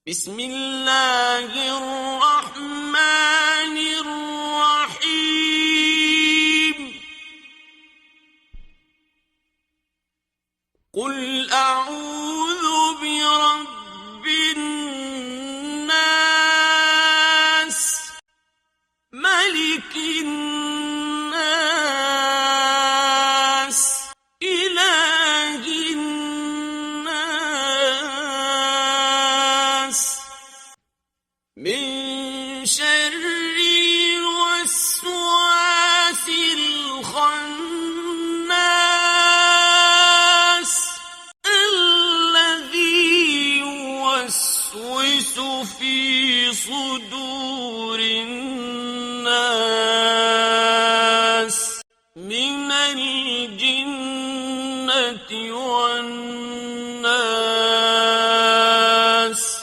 بسم الله الرحمن الرحيم قل أعوذ برب الناس ملك الناس إله الناس من شر الوسواس الخناس الذي يوسوس في صدور الناس